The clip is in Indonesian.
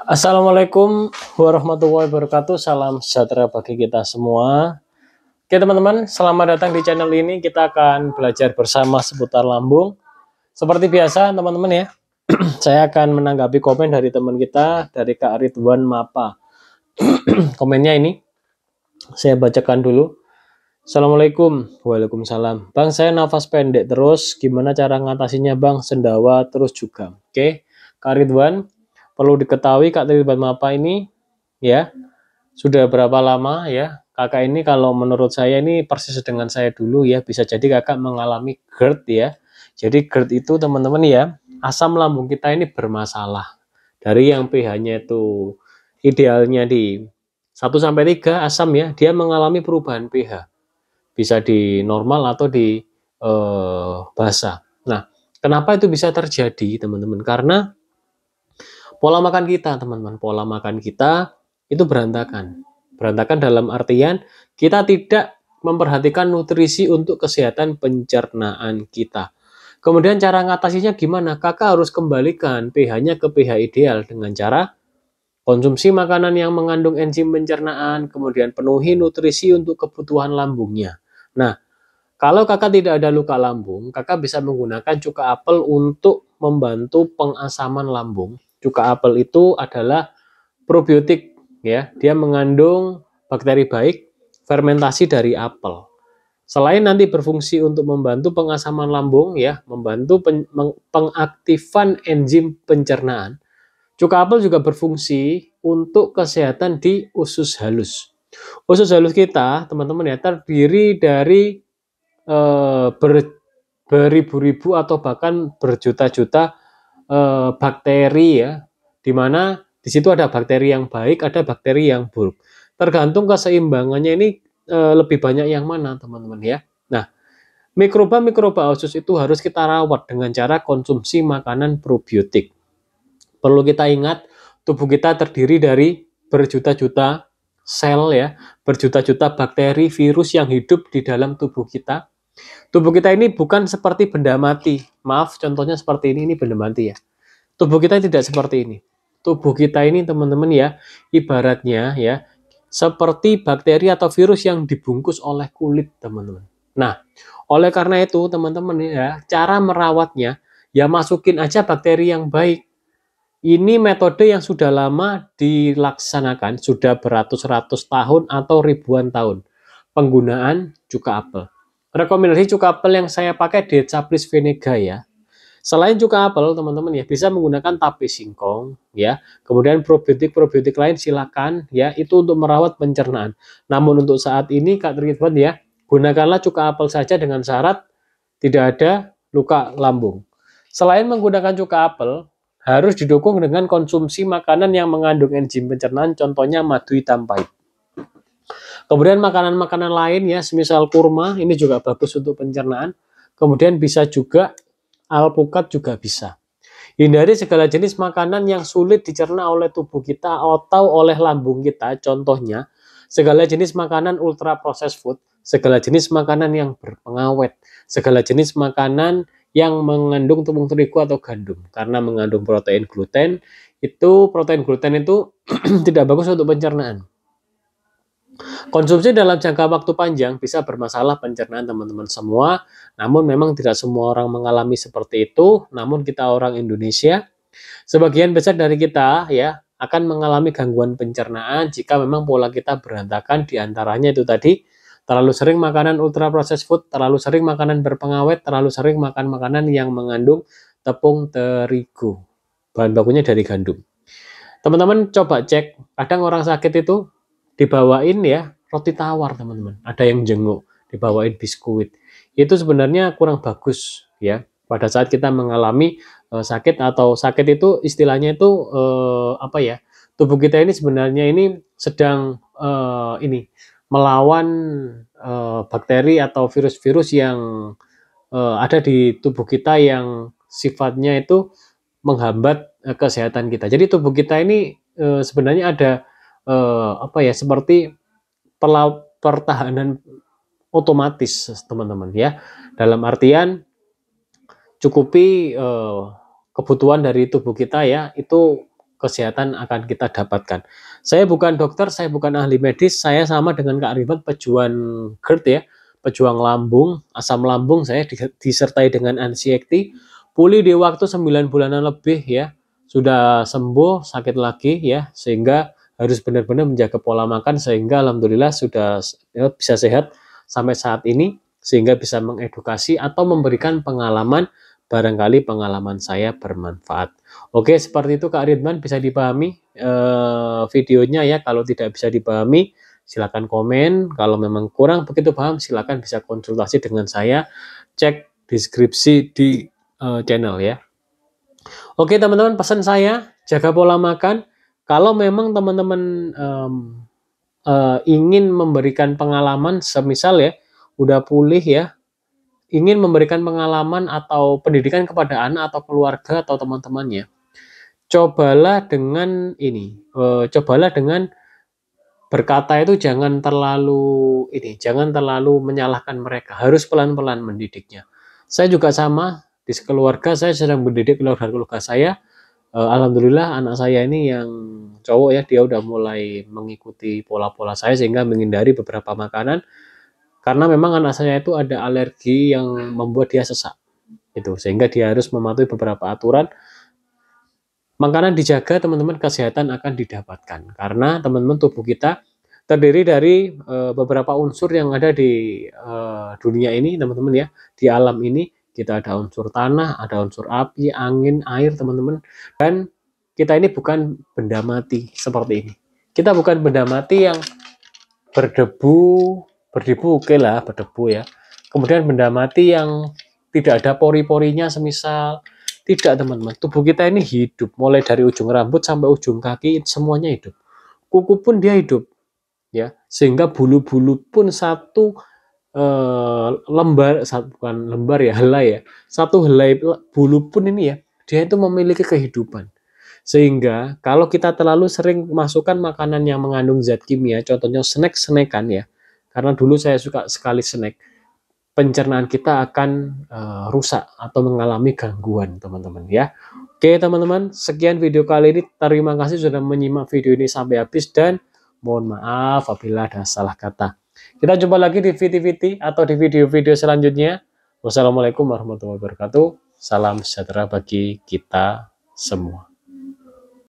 Assalamualaikum warahmatullahi wabarakatuh. Salam sejahtera bagi kita semua. Oke teman-teman, selamat datang di channel ini. Kita akan belajar bersama seputar lambung. Seperti biasa teman-teman ya, saya akan menanggapi komen dari teman kita, dari Kak Ridwan Mapa. Komennya ini, saya bacakan dulu. Assalamualaikum. Waalaikumsalam. Bang, saya nafas pendek terus. Gimana cara ngatasinya bang? Sendawa terus juga. Oke, Kak Ridwan, perlu diketahui Kak Ridwan Mapa ini ya sudah berapa lama ya kakak ini, kalau menurut saya ini persis dengan saya dulu ya, bisa jadi kakak mengalami GERD ya. Jadi GERD itu teman-teman ya, asam lambung kita ini bermasalah. Dari yang pH-nya itu idealnya di 1 sampai 3 asam ya, dia mengalami perubahan pH. Bisa di normal atau di basa. Nah, kenapa itu bisa terjadi teman-teman? Karena pola makan kita teman-teman, pola makan kita itu berantakan. Berantakan dalam artian kita tidak memperhatikan nutrisi untuk kesehatan pencernaan kita. Kemudian cara ngatasinya gimana? Kakak harus kembalikan pH-nya ke pH ideal dengan cara konsumsi makanan yang mengandung enzim pencernaan, kemudian penuhi nutrisi untuk kebutuhan lambungnya. Nah, kalau kakak tidak ada luka lambung, kakak bisa menggunakan cuka apel untuk membantu pengasaman lambung. Cuka apel itu adalah probiotik ya, dia mengandung bakteri baik, fermentasi dari apel. Selain nanti berfungsi untuk membantu pengasaman lambung ya, membantu pengaktifan enzim pencernaan, cuka apel juga berfungsi untuk kesehatan di usus halus. Usus halus kita teman-teman ya terdiri dari beribu-ribu atau bahkan berjuta-juta bakteri ya, di mana di situ ada bakteri yang baik, ada bakteri yang buruk. Tergantung keseimbangannya ini lebih banyak yang mana teman-teman ya. Nah, mikroba usus itu harus kita rawat dengan cara konsumsi makanan probiotik. Perlu kita ingat, tubuh kita terdiri dari berjuta-juta sel ya, berjuta-juta bakteri, virus yang hidup di dalam tubuh kita. Tubuh kita ini bukan seperti benda mati. Maaf, contohnya seperti ini benda mati ya. Tubuh kita tidak seperti ini. Tubuh kita ini teman-teman ya, ibaratnya ya, seperti bakteri atau virus yang dibungkus oleh kulit teman-teman. Nah, oleh karena itu teman-teman ya, cara merawatnya, ya masukin aja bakteri yang baik. Ini metode yang sudah lama dilaksanakan, sudah beratus-ratus tahun atau ribuan tahun. Penggunaan cuka apel. Rekomendasi cuka apel yang saya pakai Deca-Plis Venega ya. Selain cuka apel, teman-teman ya bisa menggunakan tape singkong ya. Kemudian probiotik lain silakan ya, itu untuk merawat pencernaan. Namun untuk saat ini Kak Ridwan ya, gunakanlah cuka apel saja dengan syarat tidak ada luka lambung. Selain menggunakan cuka apel, harus didukung dengan konsumsi makanan yang mengandung enzim pencernaan, contohnya madu hitam pahit. Kemudian makanan-makanan lain ya, semisal kurma, ini juga bagus untuk pencernaan. Kemudian bisa juga alpukat juga bisa. Hindari segala jenis makanan yang sulit dicerna oleh tubuh kita atau oleh lambung kita. Contohnya, segala jenis makanan ultra processed food, segala jenis makanan yang berpengawet, segala jenis makanan yang mengandung tepung terigu atau gandum. Karena mengandung protein gluten itu tidak bagus untuk pencernaan. Konsumsi dalam jangka waktu panjang bisa bermasalah pencernaan teman-teman semua, namun memang tidak semua orang mengalami seperti itu. Namun kita orang Indonesia, sebagian besar dari kita ya akan mengalami gangguan pencernaan jika memang pola kita berantakan, diantaranya itu tadi, terlalu sering makanan ultra processed food, terlalu sering makanan berpengawet, terlalu sering makan makanan yang mengandung tepung terigu. Bahan bakunya dari gandum. Teman-teman coba cek, kadang orang sakit itu dibawain ya roti tawar teman-teman, ada yang jenguk, dibawain biskuit. Itu sebenarnya kurang bagus ya pada saat kita mengalami sakit, atau sakit itu istilahnya itu apa ya, tubuh kita ini sebenarnya ini sedang melawan bakteri atau virus-virus yang ada di tubuh kita yang sifatnya itu menghambat kesehatan kita. Jadi tubuh kita ini sebenarnya ada apa ya, seperti pertahanan otomatis teman-teman ya. Dalam artian cukupi kebutuhan dari tubuh kita ya, itu kesehatan akan kita dapatkan. Saya bukan dokter, saya bukan ahli medis, saya sama dengan Kak Rifat pejuang GERD ya, pejuang lambung, asam lambung, saya disertai dengan anxiety, pulih di waktu 9 bulanan lebih ya, sudah sembuh, sakit lagi ya, sehingga harus benar-benar menjaga pola makan, sehingga alhamdulillah sudah ya, bisa sehat sampai saat ini, sehingga bisa mengedukasi atau memberikan pengalaman, barangkali pengalaman saya bermanfaat. Oke, seperti itu Kak Ridwan, bisa dipahami videonya ya. Kalau tidak bisa dipahami, silakan komen. Kalau memang kurang begitu paham, silakan bisa konsultasi dengan saya. Cek deskripsi di channel ya. Oke teman-teman, pesan saya jaga pola makan. Kalau memang teman-teman ingin memberikan pengalaman, semisal ya udah pulih ya, ingin memberikan pengalaman atau pendidikan kepada anak atau keluarga atau teman-temannya, cobalah dengan ini, cobalah dengan berkata itu jangan terlalu menyalahkan mereka, harus pelan-pelan mendidiknya. Saya juga sama, di keluarga saya sedang mendidik keluarga saya. Alhamdulillah anak saya ini yang cowok ya, dia udah mulai mengikuti pola-pola saya sehingga menghindari beberapa makanan, karena memang anak saya itu ada alergi yang membuat dia sesak itu, sehingga dia harus mematuhi beberapa aturan. Makanan dijaga teman-teman, kesehatan akan didapatkan, karena teman-teman tubuh kita terdiri dari beberapa unsur yang ada di dunia ini teman-teman ya, di alam ini kita ada unsur tanah, ada unsur api, angin, air teman-teman, dan kita ini bukan benda mati seperti ini. Kita bukan benda mati yang berdebu oke lah, berdebu ya. Kemudian benda mati yang tidak ada pori-porinya semisal, tidak teman-teman. Tubuh kita ini hidup, mulai dari ujung rambut sampai ujung kaki semuanya hidup. Kuku pun dia hidup ya, sehingga bulu-bulu pun satu bukan lembar ya, helai ya, satu helai bulu pun ini ya, dia itu memiliki kehidupan. Sehingga kalau kita terlalu sering masukkan makanan yang mengandung zat kimia, contohnya snack-snackan ya, karena dulu saya suka sekali snack, pencernaan kita akan rusak atau mengalami gangguan teman-teman ya. Oke teman-teman, sekian video kali ini. Terima kasih sudah menyimak video ini sampai habis, dan mohon maaf apabila ada salah kata. Kita jumpa lagi di VT atau di video-video selanjutnya. Wassalamualaikum warahmatullahi wabarakatuh. Salam sejahtera bagi kita semua.